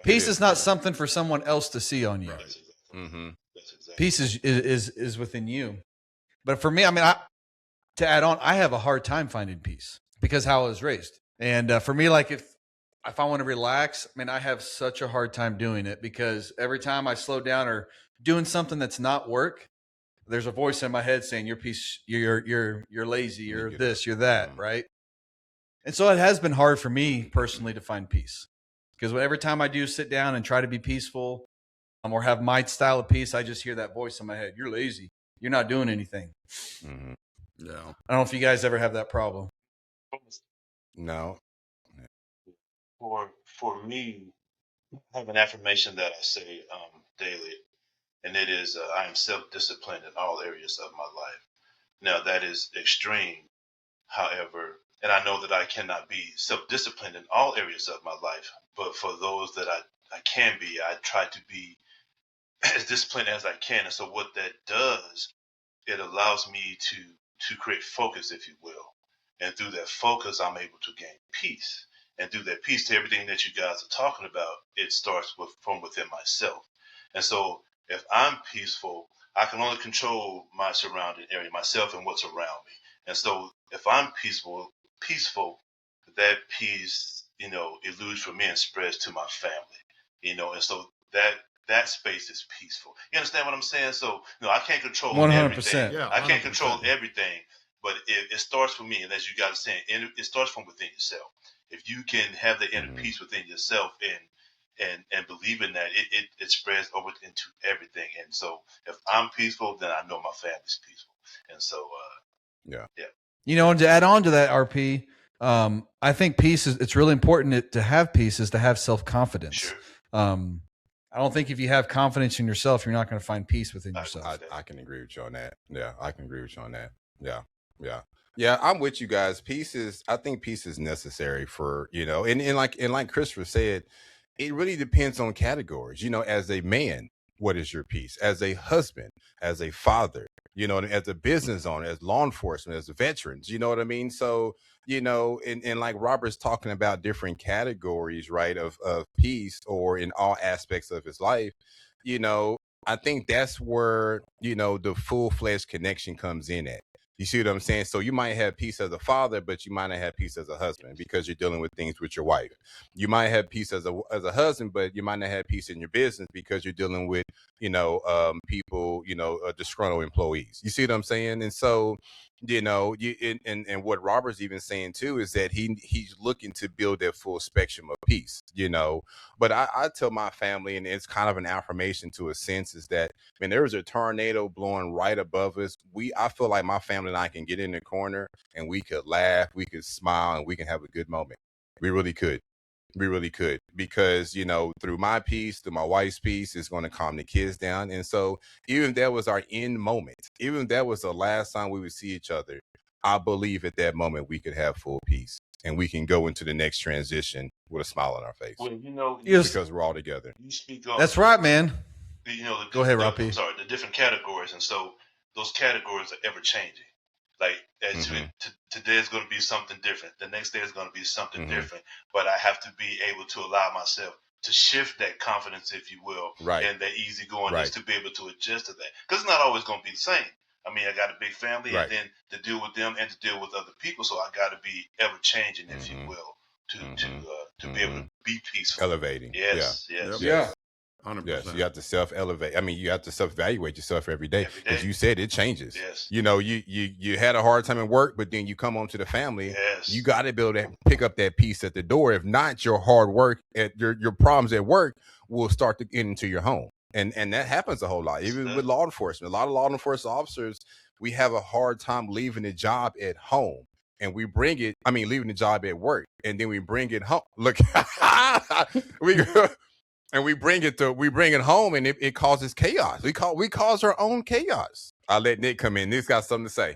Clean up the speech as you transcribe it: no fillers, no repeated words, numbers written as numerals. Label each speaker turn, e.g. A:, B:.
A: Peace is not something for someone else to see on you.
B: Right. That's exactly.
C: Mm-hmm.
B: That's exactly.
A: Peace is within you. But for me, I mean, to add on, I have a hard time finding peace because how I was raised. And for me, like if I want to relax, I mean, I have such a hard time doing it because every time I slow down or doing something that's not work, there's a voice in my head saying, "You're you're lazy, you're this, you're that," right? And so it has been hard for me personally to find peace because every time I do sit down and try to be peaceful or have my style of peace, I just hear that voice in my head. You're lazy. You're not doing anything.
C: Mm-hmm.
D: No.
A: I don't know if you guys ever have that problem.
C: No.
B: For me, I have an affirmation that I say daily, and it is I am self-disciplined in all areas of my life. Now that is extreme, however, and I know that I cannot be self-disciplined in all areas of my life, but for those that I can be, I try to be as disciplined as I can. And so what that does, it allows me to create focus, if you will. And through that focus, I'm able to gain peace. And through that peace, to everything that you guys are talking about, it starts from within myself. And so if I'm peaceful, I can only control my surrounding area, myself and what's around me. And so if I'm peaceful, that peace, eludes from me and spreads to my family, and so that space is peaceful. You understand what I'm saying? So, I can't control
A: 100%.
B: everything.
D: Yeah,
B: I can't
D: 100%.
B: control everything, but it starts from me. And as you guys are saying, it starts from within yourself. If you can have the inner peace within yourself and believe in that, it spreads over into everything. And so, if I'm peaceful, then I know my family's peaceful. And so,
C: Yeah.
A: And to add on to that, RP, I think peace it's really important to have peace is to have self-confidence.
B: Sure.
A: I don't think if you have confidence in yourself, you're not going to find peace within yourself.
C: I can agree with you on that. Yeah, I can agree with you on that. Yeah, I'm with you guys. I think peace is necessary for, and like Christopher said, it really depends on categories. As a man, what is your peace? As a husband, as a father, as a business owner, as law enforcement, as veterans, you know what I mean? So, and like Robert's talking about different categories, right, of peace or in all aspects of his life, I think that's where, the full-fledged connection comes in at. You see what I'm saying? So you might have peace as a father, but you might not have peace as a husband because you're dealing with things with your wife. You might have peace as a husband, but you might not have peace in your business because you're dealing with, people, disgruntled employees. You see what I'm saying? And so, and what Robert's even saying too is that he's looking to build that full spectrum of peace, But I tell my family, and it's kind of an affirmation to a sense, is that when there was a tornado blowing right above us, I feel like my family and I can get in the corner and we could laugh, we could smile, and we can have a good moment. We really could. We really could, because, through my peace, through my wife's peace, it's going to calm the kids down. And so even if that was our end moment, even if that was the last time we would see each other, I believe at that moment we could have full peace and we can go into the next transition with a smile on our face.
B: Well,
C: because we're all together.
B: You speak on.
A: That's right, man.
B: Go
A: ahead, Rob P.
B: I'm sorry, the different categories. And so those categories are ever changing. Like today is going to be something different. The next day is going to be something different. But I have to be able to allow myself to shift that confidence, if you will, and that easygoingness to be able to adjust to that. Because it's not always going to be the same. I mean, I got a big family, and then to deal with them and to deal with other people. So I got to be ever changing, if you will, to be able to be peaceful,
C: elevating.
B: Yes.
A: Yeah.
D: 100%.
C: Yes, you have to self-elevate. I mean, you have to self-evaluate yourself every day. Because you said it changes.
B: Yes.
C: You had a hard time at work, but then you come home to the family.
B: Yes.
C: You got to be able to pick up that piece at the door. If not, your hard work at your problems at work will start to get into your home. And that happens a whole lot, even with law enforcement. A lot of law enforcement officers, we have a hard time leaving the job at home. And we leaving the job at work, and then we bring it home. Look, and we bring it home, and it causes chaos. We cause our own chaos. I'll let Nick come in. Nick's got something to say.